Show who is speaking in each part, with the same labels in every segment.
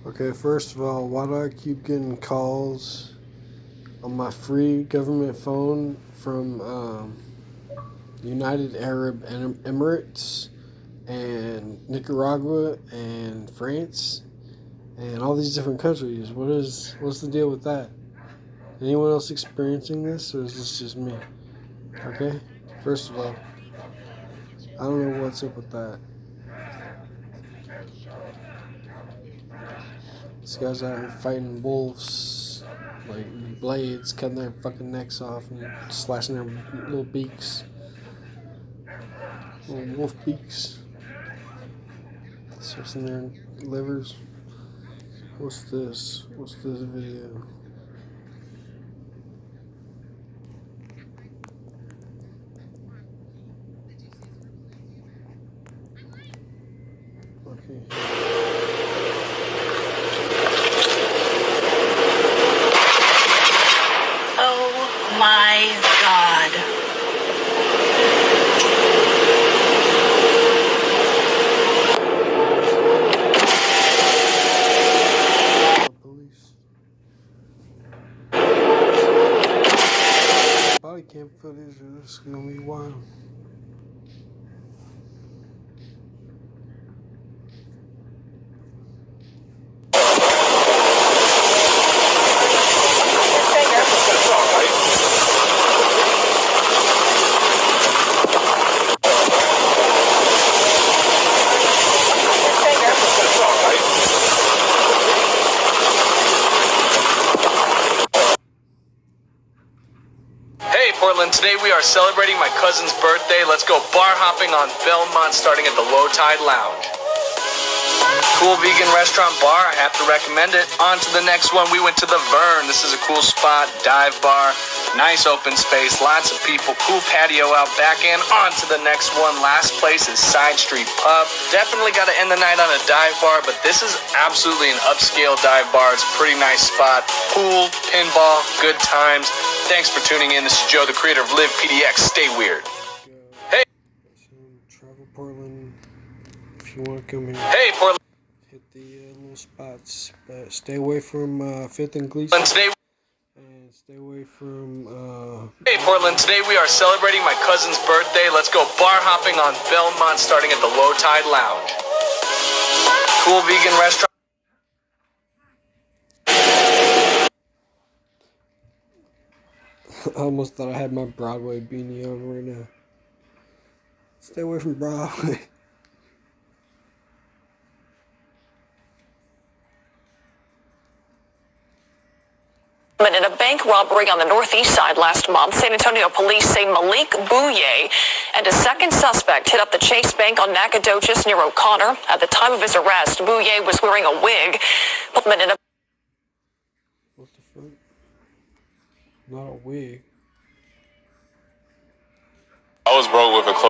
Speaker 1: Okay, first of all, why do I keep getting calls on my free government phone from United Arab Emirates and Nicaragua and France and all these different countries? What's the deal with that? Anyone else experiencing this, or is this just me? Okay, first of all, I don't know what's up with that. These guys out here fighting wolves, like blades, cutting their fucking necks off and slashing their little beaks. Little wolf beaks. Slicing their livers. What's this? What's this video? Okay.
Speaker 2: Oh my God.
Speaker 1: Police. Body cam footage, this is gonna be wild.
Speaker 3: Hey Portland, today we are celebrating my cousin's birthday. Let's go bar hopping on Belmont starting at the Low Tide Lounge. Cool vegan restaurant bar, I have to recommend it. On to the next one, we went to the Vern. This is a cool spot, dive bar, nice open space, lots of people, cool patio out back, and on to the next one. Last place is Side Street Pub. Definitely got to end the night on a dive bar, but this is absolutely an upscale dive bar. It's a pretty nice spot. Pool, pinball, good times. Thanks for tuning in. This is Joe, the creator of Live PDX. Stay weird. Hey.
Speaker 1: Travel Portland. If you want to come here.
Speaker 3: Hey Portland.
Speaker 1: Hit the little spots, but stay away from 5th and Gleason.
Speaker 3: Today.
Speaker 1: And stay away from
Speaker 3: Hey Portland, today we are celebrating my cousin's birthday. Let's go bar hopping on Belmont starting at the Low Tide Lounge. Cool vegan restaurant.
Speaker 1: I almost thought I had my Broadway beanie on right now. Stay away from Broadway.
Speaker 2: In a bank robbery on the northeast side last month, San Antonio police say Malik Bouye and a second suspect hit up the Chase Bank on Nacogdoches near O'Connor. At the time of his arrest, Bouye was wearing a wig. Both men in a
Speaker 1: What the fuck? Not a wig.
Speaker 4: I was broke with a close.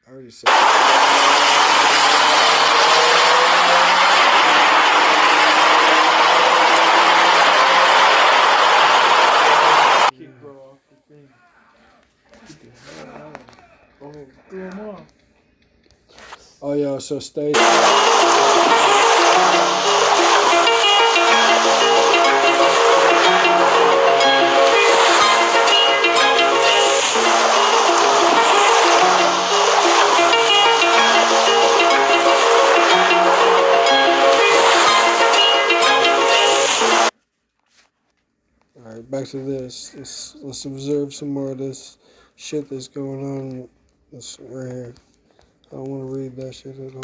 Speaker 1: I already said keep bro off the thing. Oh, threw him off. Oh, yo, so stay. back to this. Let's observe some more of this shit that's going on. This right here. I don't want to read that shit at all.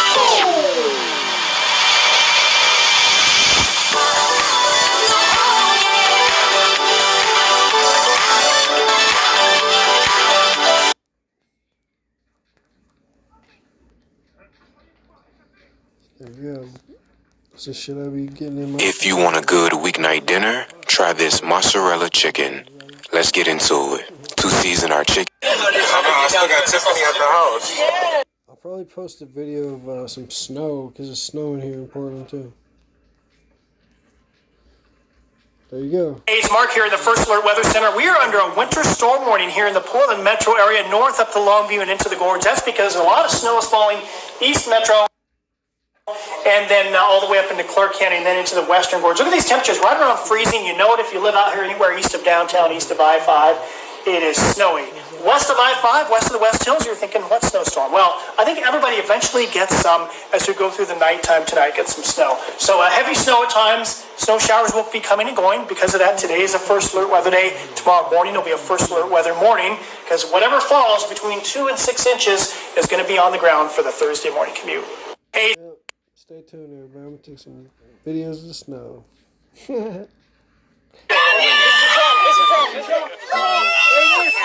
Speaker 1: There you go. That's the shit I be getting in my.
Speaker 5: If you want a good weeknight dinner, try this mozzarella chicken. Let's get into it. To season our chicken.
Speaker 4: I still got Tiffany at the house.
Speaker 1: I'll probably post a video of some snow, because it's snowing here in Portland too. There you go.
Speaker 6: Hey, it's Mark here in the First Alert Weather Center. We are under a winter storm warning here in the Portland metro area, north up to Longview and into the gorge. That's because a lot of snow is falling east metro and then all the way up into Clark County and then into the western gorge. Look at these temperatures right around freezing. You know it if you live out here anywhere east of downtown, east of I-5. It is snowy. West of I-5, west of the West Hills, you're thinking, what snowstorm? Well, I think everybody eventually gets some as we go through the nighttime tonight, get some snow. So heavy snow at times. Snow showers will be coming and going. Because of that, today is a First Alert Weather Day. Tomorrow morning will be a First Alert Weather morning because whatever falls between 2 and 6 inches is going to be on the ground for the Thursday morning commute. Hey.
Speaker 1: Yep. Stay tuned, everybody. I'm going to take some videos of the snow.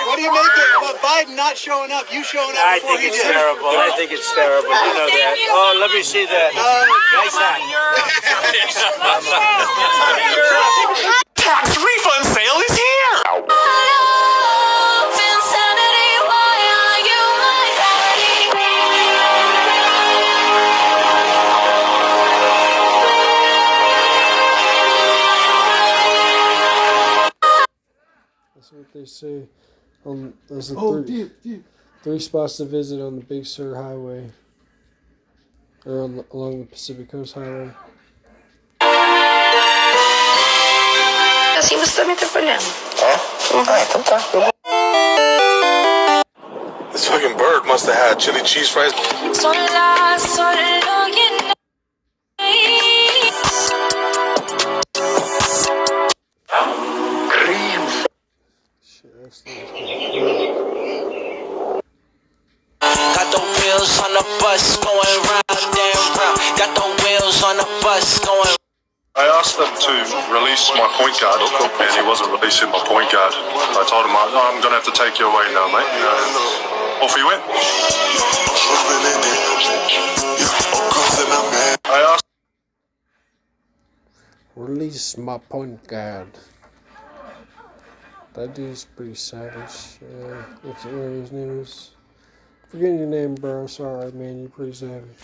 Speaker 7: What do you make of Biden not showing up? You showing up before he did?
Speaker 8: I think it's terrible. You know that. Oh, let me see that. Nice hat.
Speaker 3: Tax refund sale is here!
Speaker 1: That's what they say. There's the three spots to visit on the Big Sur Highway, or along the Pacific Coast Highway.
Speaker 4: This fucking bird must have had chili cheese fries.
Speaker 9: Got the wheels on the bus going round and round. Got the wheels on the bus going.
Speaker 4: I asked them to release my point guard, and he wasn't releasing my point guard. I told him, I'm going to have to take you away now, mate. Off he went. I asked.
Speaker 1: Release my point guard. That dude's pretty savage. What's his name is? Forgetting your name, bro. Sorry, man. You're pretty savage.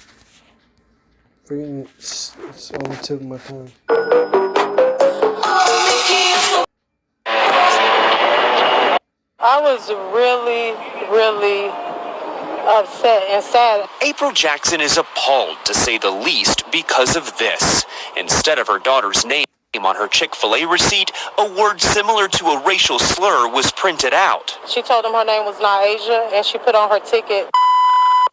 Speaker 1: Forgetting it's on the tip of my tongue.
Speaker 10: I was really upset and sad.
Speaker 2: April Jackson is appalled, to say the least, because of this. Instead of her daughter's name on her Chick-fil-A receipt, a word similar to a racial slur was printed out.
Speaker 10: She told him her name was Naija, and she put on her ticket.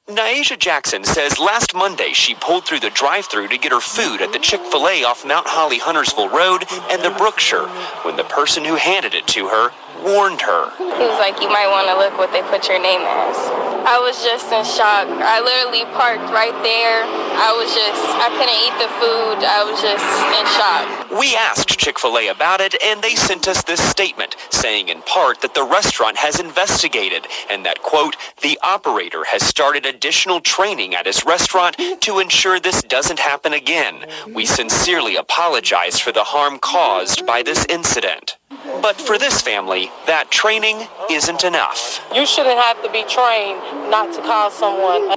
Speaker 2: Naija Jackson says last Monday she pulled through the drive-thru to get her food at the Chick-fil-A off Mount Holly Huntersville Road and the Brookshire when the person who handed it to her warned her.
Speaker 11: He was like, you might want to look what they put your name as. I was just in shock. I literally parked right there. I couldn't eat the food. I was just in shock.
Speaker 2: We asked Chick-fil-A about it, and they sent us this statement, saying in part that the restaurant has investigated and that, quote, the operator has started additional training at his restaurant to ensure this doesn't happen again. We sincerely apologize for the harm caused by this incident. But for this family, that training isn't enough.
Speaker 10: You shouldn't have to be trained not to call someone.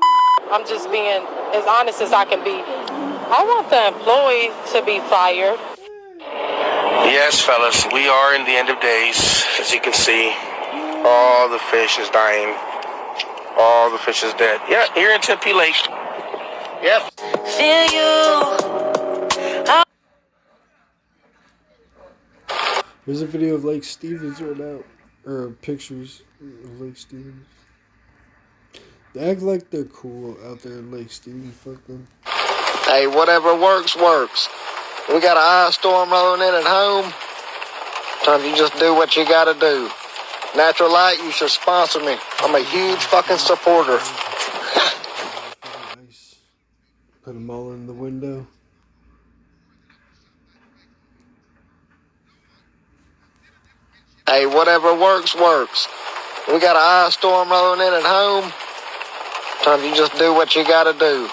Speaker 10: I'm just being as honest as I can be. I want the employee to be fired.
Speaker 8: Yes, fellas, we are in the end of days. As you can see, all the fish is dying. All the fish is dead. Yeah, here in Tempe Lake. Yep.
Speaker 11: Feel you.
Speaker 1: There's a video of Lake Stevens right now, or pictures of Lake Stevens. They act like they're cool out there in Lake Stevens. Fuck them.
Speaker 7: Hey, whatever works, works. We got an ice storm rolling in at home.
Speaker 12: Sometimes you just do what you gotta do. Natural Light, you should sponsor me. I'm a huge fucking supporter.
Speaker 1: Put them all in the window.
Speaker 12: Hey, whatever works, works. We got an ice storm rolling in at home. Sometimes you just do what you gotta do.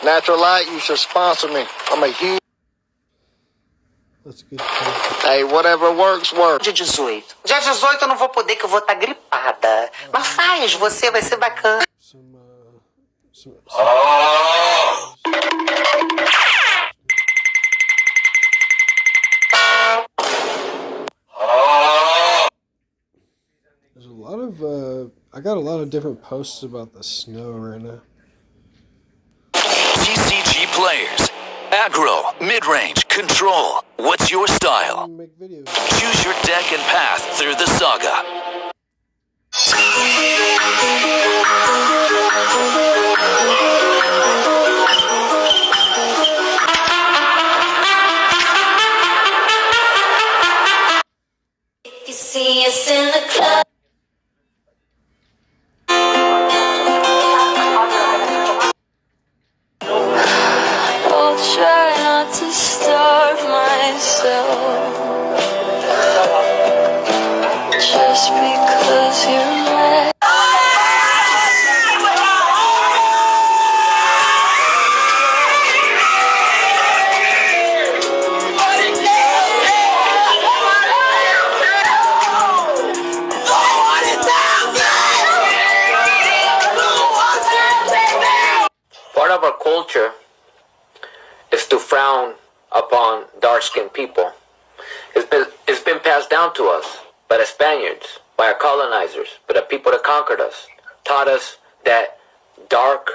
Speaker 12: Natural Light, you should sponsor me. I'm a huge...
Speaker 1: That's a good
Speaker 12: Hey, whatever works, works.
Speaker 13: Dia 18. Dia 18 eu não vou poder, que eu vou estar gripada. Mas faz, você vai ser bacana.
Speaker 1: There's a lot of, I got a lot of different posts about the snow right now.
Speaker 14: TCG players. Aggro, mid-range, control. What's your style? Choose your deck and path through the saga.
Speaker 15: If you see us in the club. I'll try not to starve myself just because you're mad.
Speaker 16: Part of our culture is to frown upon dark-skinned people. It's been passed down to us by the Spaniards, by our colonizers, by the people that conquered us, taught us that dark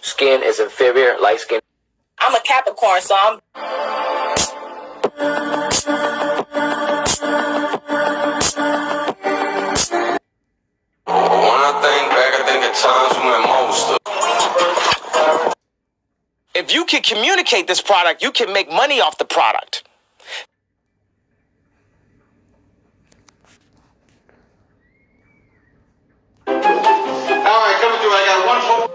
Speaker 16: skin is inferior, light skin.
Speaker 13: I'm a Capricorn, so I'm...
Speaker 17: When I think back, I think at times when most of...
Speaker 8: If you can communicate this product, you can make money off the product.
Speaker 17: Alright, coming through, I got one whole...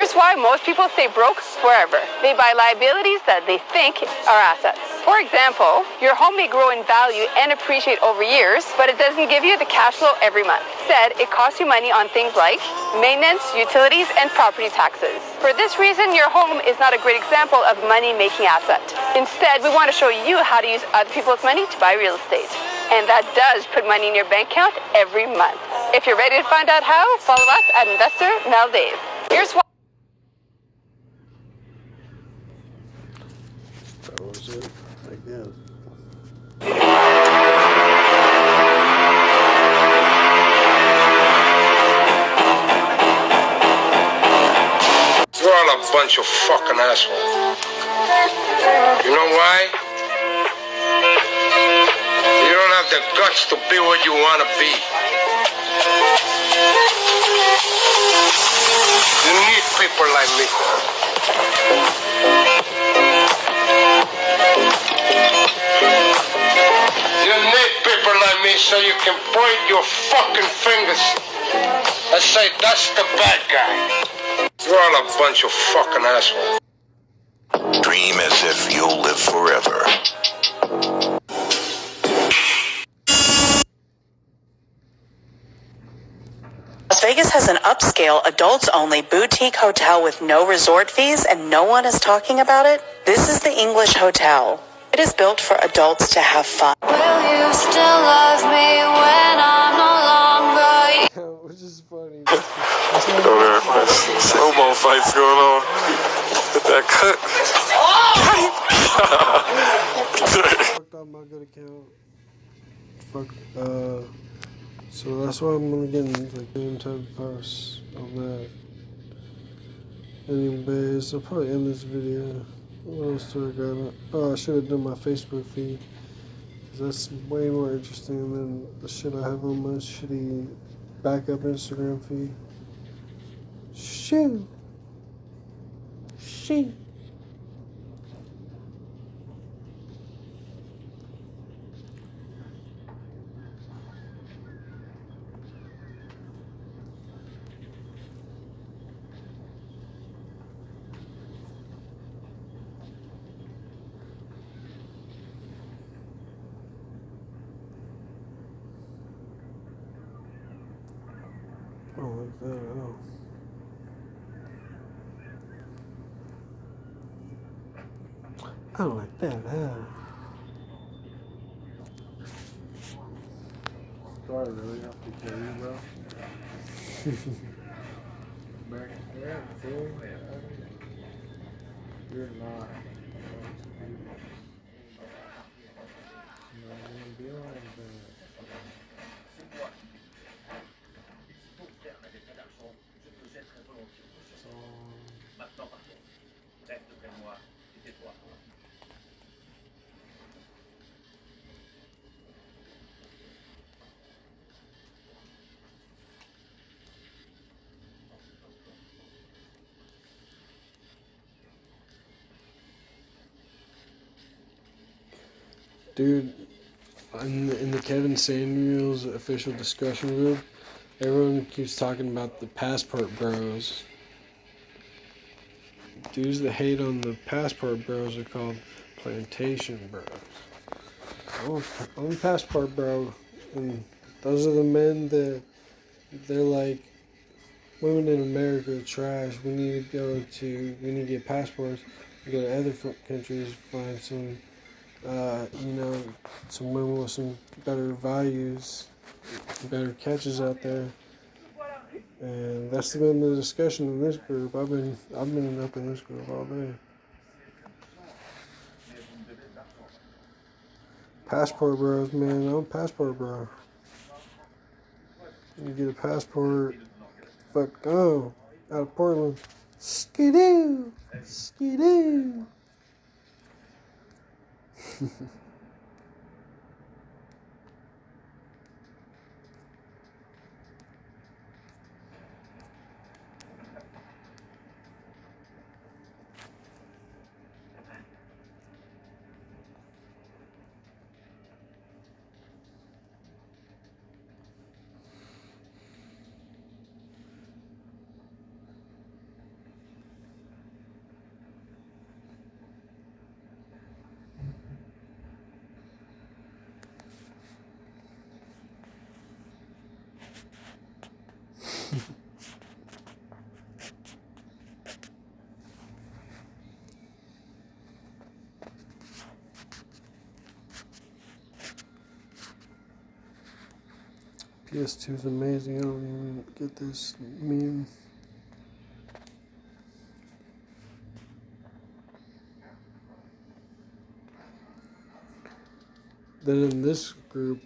Speaker 2: Here's why most people stay broke forever. They buy liabilities that they think are assets. For example, your home may grow in value and appreciate over years, but it doesn't give you the cash flow every month. Instead, it costs you money on things like maintenance, utilities, and property taxes. For this reason, your home is not a great example of money-making asset. Instead, we want to show you how to use other people's money to buy real estate. And that does put money in your bank account every month. If you're ready to find out how, follow us at Investor Mel Dave. Here's why.
Speaker 1: That was it, I guess.
Speaker 8: You're all a bunch of fucking assholes. You know why? You don't have the guts to be what you want to be. You need people like me. You need people like me so you can point your fucking fingers and say, that's the bad guy. You're all a bunch of fucking assholes.
Speaker 14: Dream as if you'll live forever.
Speaker 13: Las Vegas has an upscale, adults-only boutique hotel with no resort fees, and no one is talking about it. This is the English Hotel. It is built for adults to have fun.
Speaker 15: Will you still love me when I'm no longer?
Speaker 1: Which is funny.
Speaker 4: Slow-mo fights going on. With that cut.
Speaker 1: Fucked up my good account. Fuck, so that's why I'm gonna get in the game type of posts on that. Anyways, I'll probably end this video. What else do I got? Oh, I should have done my Facebook feed. Cause that's way more interesting than the shit I have on my shitty backup Instagram feed. Shit. like that at all. I don't like that at all.
Speaker 18: Do I really have to kill you, bro? Back there, fool. You're not. Not gonna be like that.
Speaker 1: Dude, in the Kevin Samuels official discussion group, everyone keeps talking about the passport bros. Dudes that hate on the passport bros are called plantation bros. I'm a passport bro, and those are the men that they're like, women in America are trash. We need to get passports. We go to other countries, find some, some women with some better values, better catches out there. And that's been the discussion in this group. I've been up in this group all day. Passport bros, man. I'm a passport bro. You get a passport, fuck go out of Portland. Skidoo, skidoo. PS2 is amazing. I don't even get this meme. Then in this group,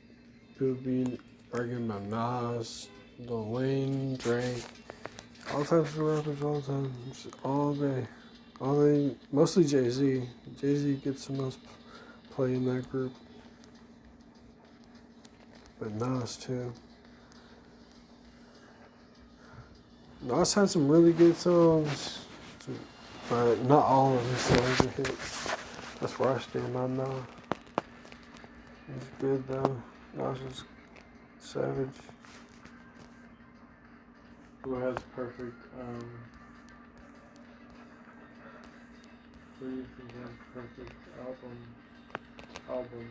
Speaker 1: people be arguing about Nas, Lil Wayne, Drake, all types of rappers all the time, just all day. Mostly Jay-Z. Jay-Z gets the most play in that group, but Nas too. Nas had some really good songs, but not all of his songs are hits. That's where I stand on Nas. He's good though. Nas is savage.
Speaker 18: Who has perfect, who do you think has perfect album?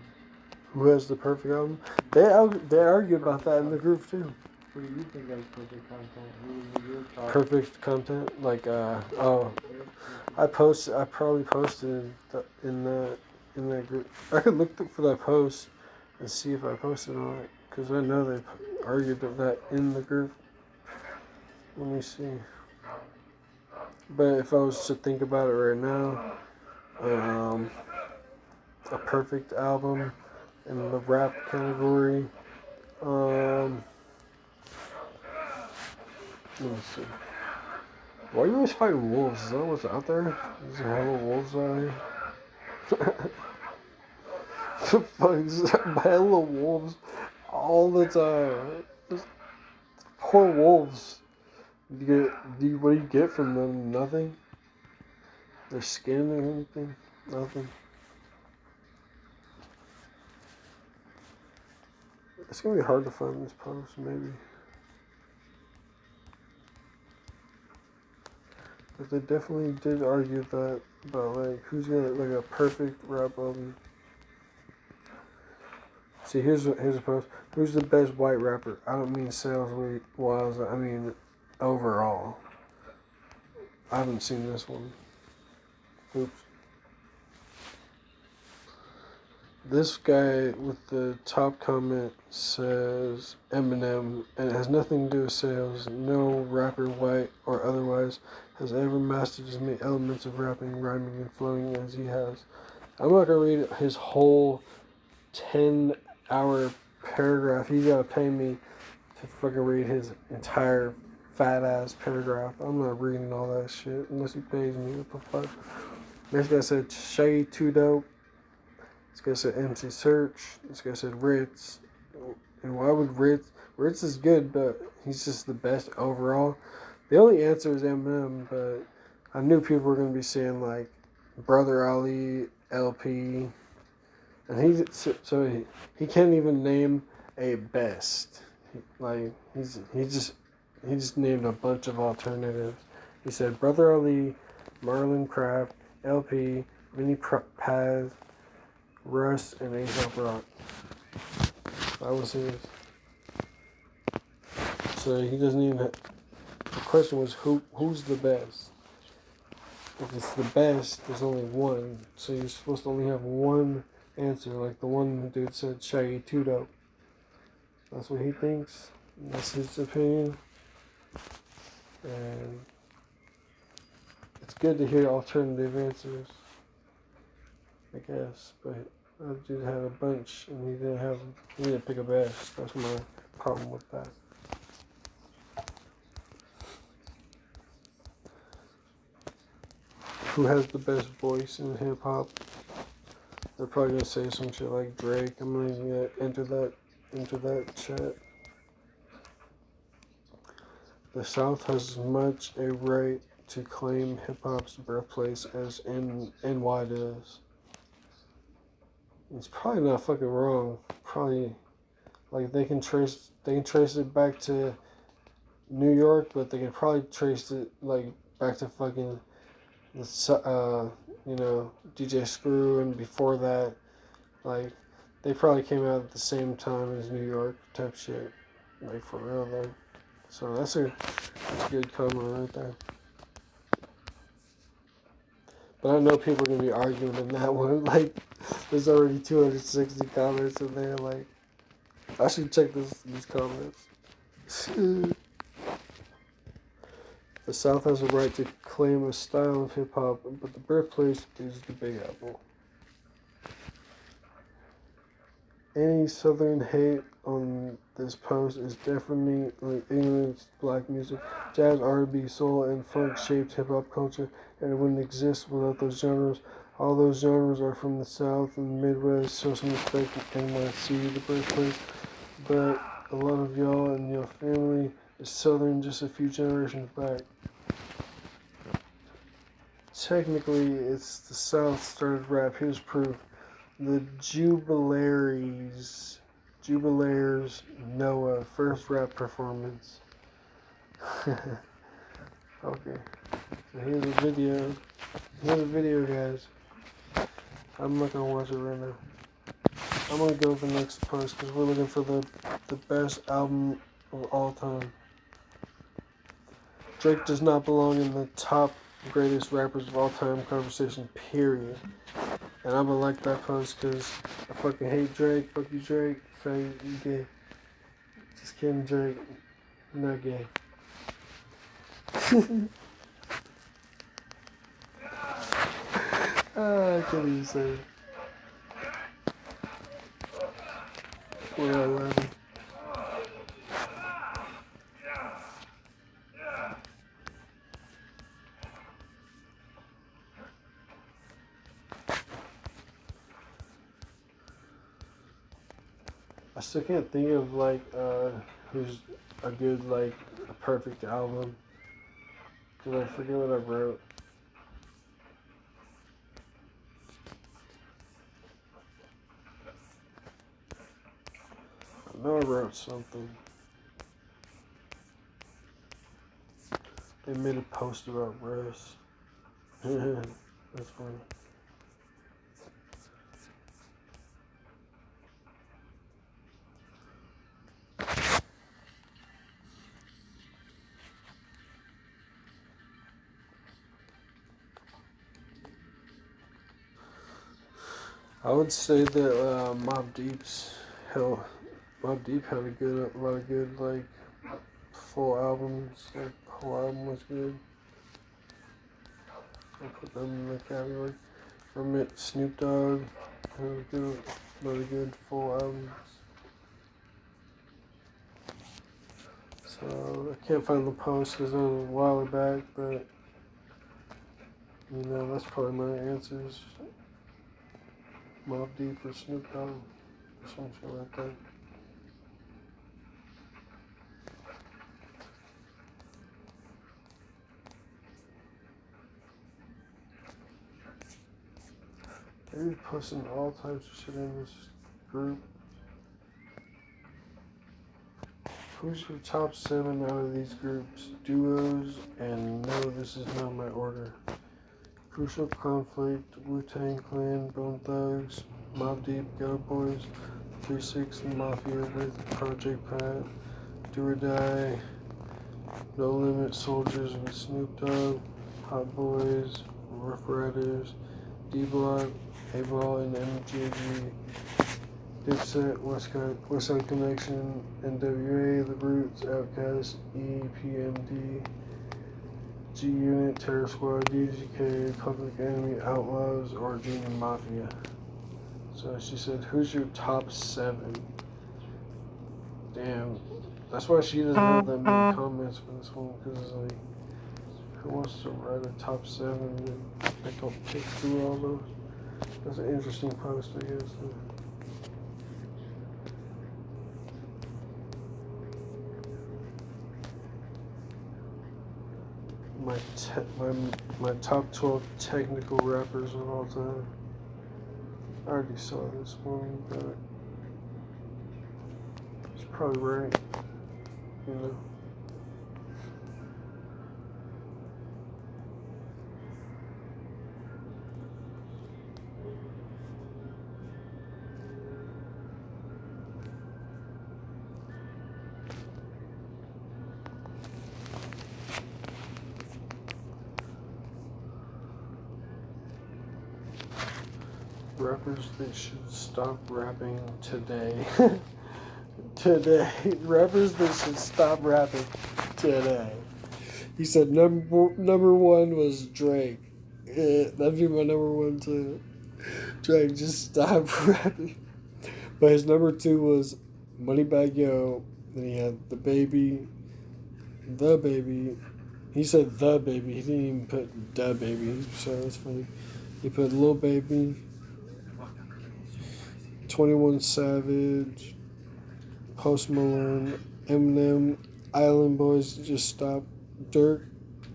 Speaker 1: Who has the perfect album? They argue about that in the group too.
Speaker 18: Who do you think has perfect content? Who is your top?
Speaker 1: Perfect content, like I probably posted in that group. I could look for that post and see if I posted on it, because I know they argued that in the group. Let me see. But if I was to think about it right now, a perfect album in the rap category. Let me see. Why are you always fighting wolves? Is that what's out there? Is there hella wolves out here? The fuck is that? Hella wolves all the time. Just poor wolves. What do you get from them? Nothing? Their skin or anything? Nothing. It's gonna be hard to find this post, maybe. But they definitely did argue that about like who's gonna like a perfect rap album. See, here's a post. Who's the best white rapper? I don't mean sales wise. I mean overall. I haven't seen this one. Oops. This guy with the top comment says Eminem, and it has nothing to do with sales. No rapper, white or otherwise, has ever mastered as many elements of rapping, rhyming, and flowing as he has. I'm not gonna read his whole 10-hour paragraph. He's gotta pay me to fucking read his entire fat ass paragraph. I'm not reading all that shit unless he pays me. What the fuck? This guy said Shaggy Too Dope. This guy said MC Search. This guy said Ritz. And why would Ritz is good, but he's just the best overall. The only answer is Eminem, but I knew people were going to be saying like Brother Ali, LP. And he can't even name a best. He just named a bunch of alternatives. He said Brother Ali, Marlon Craft, LP, Vinnie Paz, Russ, and A$AP Rock. That was his. So he doesn't even have, the question was who's the best? If it's the best, there's only one. So you're supposed to only have one answer. Like the one dude said Shaggy Too Dope. That's what he thinks. That's his opinion. And it's good to hear alternative answers, I guess. But that dude had a bunch and he didn't pick a best. That's my problem with that. Who has the best voice in hip hop? They're probably gonna say some shit like Drake. I'm not even gonna enter that chat. The South has as much a right to claim hip hop's birthplace as NY does. It's probably not fucking wrong. Probably like they can trace it back to New York, but they can probably trace it like back to fucking DJ Screw and before that. Like they probably came out at the same time as New York type shit. Like for real though. So that's a good comment right there. But I know people are gonna be arguing in that one. Like there's already 260 comments in there. Like I should check these comments. The South has a right to claim a style of hip hop, but the birthplace is the Big Apple. Any Southern hate on this post is definitely ignorance. Black music, jazz, R&B, soul, and funk shaped hip hop culture, and it wouldn't exist without those genres. All those genres are from the South and the Midwest. Show some respect to NYC, the birthplace. But a lot of y'all and your family is Southern just a few generations back. Technically, it's the South started rap. Here's proof. The Jubilaires Noah first rap performance. Okay, so here's a video. Here's a video, guys. I'm not gonna watch it right now. I'm gonna go to the next post because we're looking for the best album of all time. Drake does not belong in the top greatest rappers of all time conversation, period. And I'm gonna like that post because I fucking hate Drake. Fuck you, Drake. Faggot, you gay. Just kidding, Drake. I'm not gay. I can't even say it. We're at 11. I still can't think of like who's a good like a perfect album because I forget what I wrote. I know I wrote something. They made a post about Russ. That's funny. I would say that Mobb Deep's hell, Mobb Deep had a lot of good like full albums. Like the whole album was good. I'll put them in the category. From it, Snoop Dogg had a lot of good full albums. So I can't find the post because it was a while back, but you know that's probably my answers. Mobb Deep or Snoop Dogg or some shit like that. They're posting all types of shit in this group. Who's your top 7 out of these groups? Duos, and no, this is not my order. Crucial Conflict, Wu-Tang Clan, Bone Thugs, Mobb Deep, Ghetto Boys, 3-6 Mafia with Project Pat, Do or Die, No Limit Soldiers with Snoop Dogg, Hot Boys, Rough Riders, D-Block, A-Ball, and MJG. Dipset, Westside Connection, NWA, The Roots, Outkast, EPMD, G Unit, Terror Squad, DGK, Public Enemy, Outlaws, or Junior Mafia. So she said, who's your top 7? Damn. That's why she doesn't have that many comments for this one, because it's like, who wants to write a top 7 and like I'll pick through all those? That's an interesting post, I guess. My top 12 technical rappers of all time. I already saw this one, but it's probably right, you know. Rappers that should stop rapping today. Today. Rappers that should stop rapping today. He said number 1 was Drake. That'd be my number 1 too. Drake, just stop rapping. But his number 2 was Moneybagg Yo. Then he had The Baby. He said The Baby. He didn't even put Da Baby. So that's funny. He put Lil Baby, 21 Savage, Post Malone, Eminem, Island Boys, Just Stop, Dirk,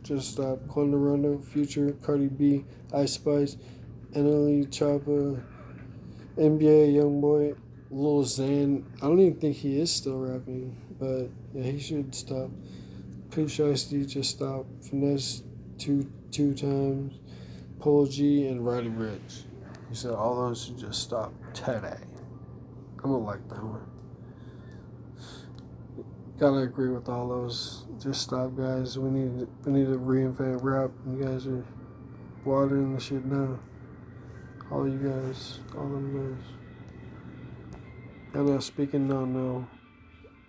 Speaker 1: Just Stop, Quando Rondo, Future, Cardi B, Ice Spice, NLE Choppa, NBA Youngboy, Lil Xan. I don't even think he is still rapping, but yeah, he should stop. Pooh Shiesty, Just Stop, Finesse two times, Polo G, and Roddy Ricch. He said all those should just stop today. I'm gonna like that one. Gotta agree with all those. Just stop, guys. We need to reinvent rap. You guys are watering the shit now. All you guys, all them guys. I'm not speaking on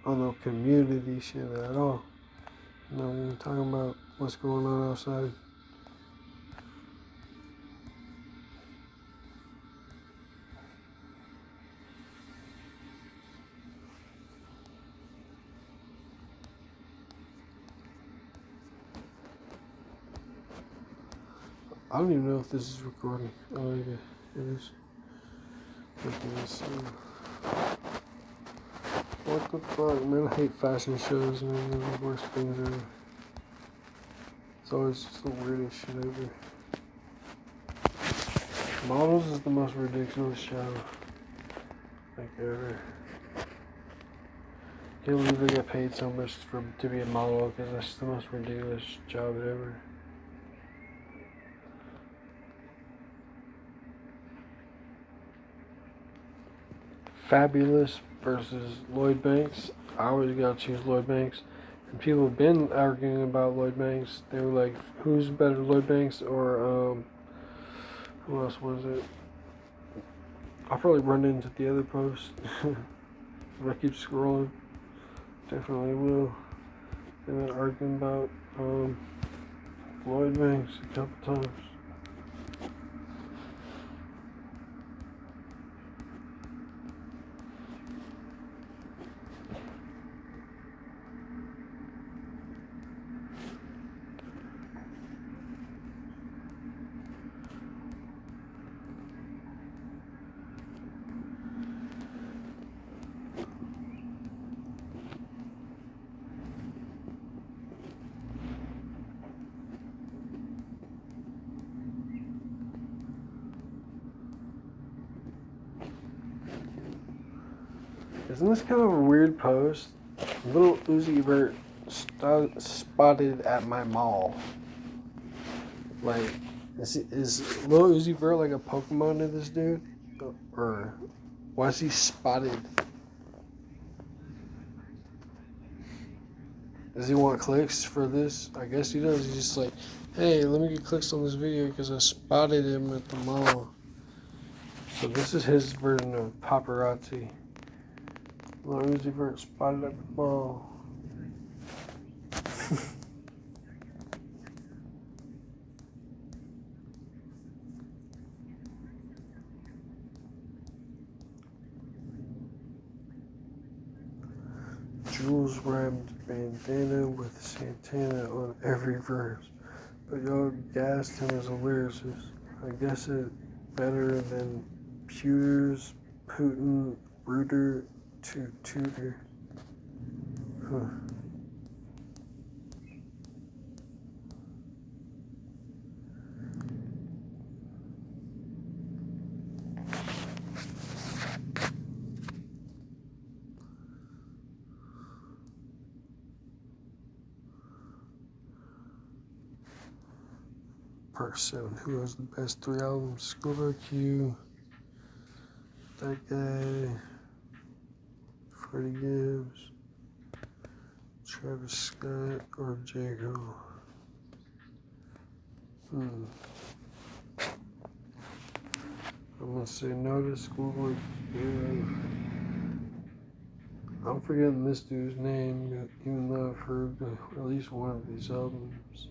Speaker 1: no community shit at all. You know, we're talking about what's going on outside. I don't even know if this is recording. Oh, yeah, it is. What the fuck, man? I hate fashion shows, man. They're the worst things ever. It's always just the weirdest shit ever. Models is the most ridiculous show, like, ever. Can't believe they get paid so much to be a model, because that's the most ridiculous job ever. Fabulous versus Lloyd Banks. I always gotta choose Lloyd Banks. And people have been arguing about Lloyd Banks. They were like, who's better, Lloyd Banks or who else was it? I'll probably run into the other post if I keep scrolling. Definitely will. They've been arguing about Floyd Banks a couple times. Isn't this kind of a weird post? Little Uzi Vert spotted at my mall. Like, is Lil Uzi Vert like a Pokemon to this dude? Or why is he spotted? Does he want clicks for this? I guess he does. He's just like, hey, let me get clicks on this video because I spotted him at the mall. So this is his version of paparazzi. Lil Uzi Vert spotted at the mall. Jules rhymed bandana with Santana on every verse, but y'all gassed him as a lyricist. I guess it better than Pewters, Putin, Reuter to Tudor. Huh. Part 7. Who has the best 3 albums? Schoolboy Q, That Guy, Freddie Gibbs, Travis Scott, or J. Cole? I'm gonna say no to Schoolboy Q. I'm forgetting this dude's name, even though I've heard at least one of these albums.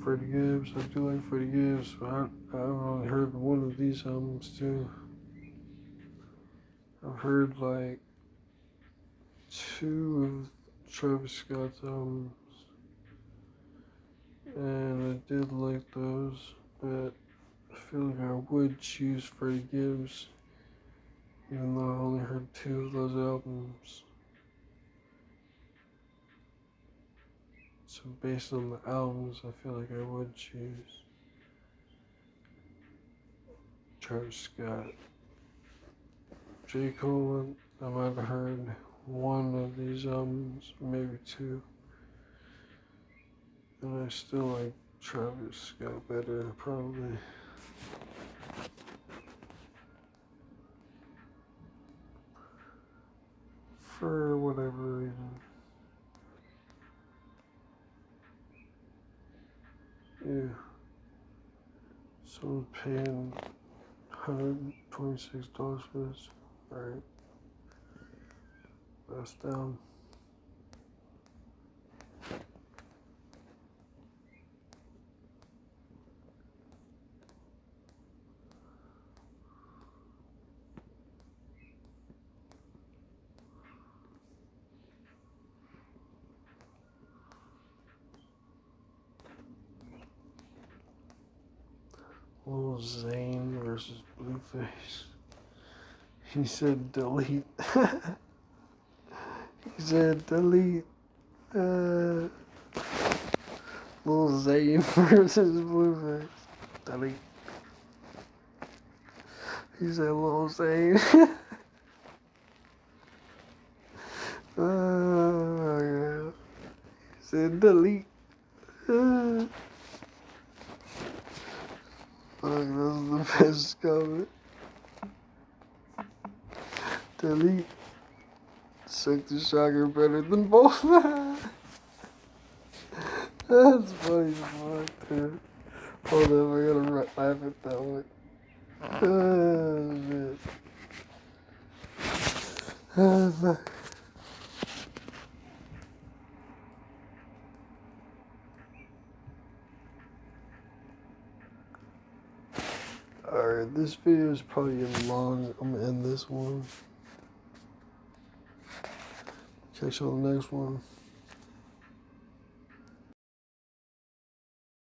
Speaker 1: Freddie Gibbs, I do like Freddie Gibbs, but I've only heard one of these albums too. I've heard like 2 of Travis Scott's albums, and I did like those, but I feel like I would choose Freddie Gibbs, even though I only heard 2 of those albums. So based on the albums, I feel like I would choose Travis Scott. J. Cole, I might have heard 1 of these albums, maybe 2. And I still like Travis Scott better, probably. For whatever reason. Yeah. Someone's paying $126 for this. Alright. That's down. Lil Zane versus Blueface. He said delete. He said delete. Lil Zane versus Blueface. Delete. He said Lil Zane. Oh, he said delete. Fuck, that was the best comment. Delete. Suck the shocker better than both. That's funny as fuck, dude. Hold up, I gotta laugh at that one. Alright, this video is probably getting long. I'm gonna end this one. Catch you on the next one.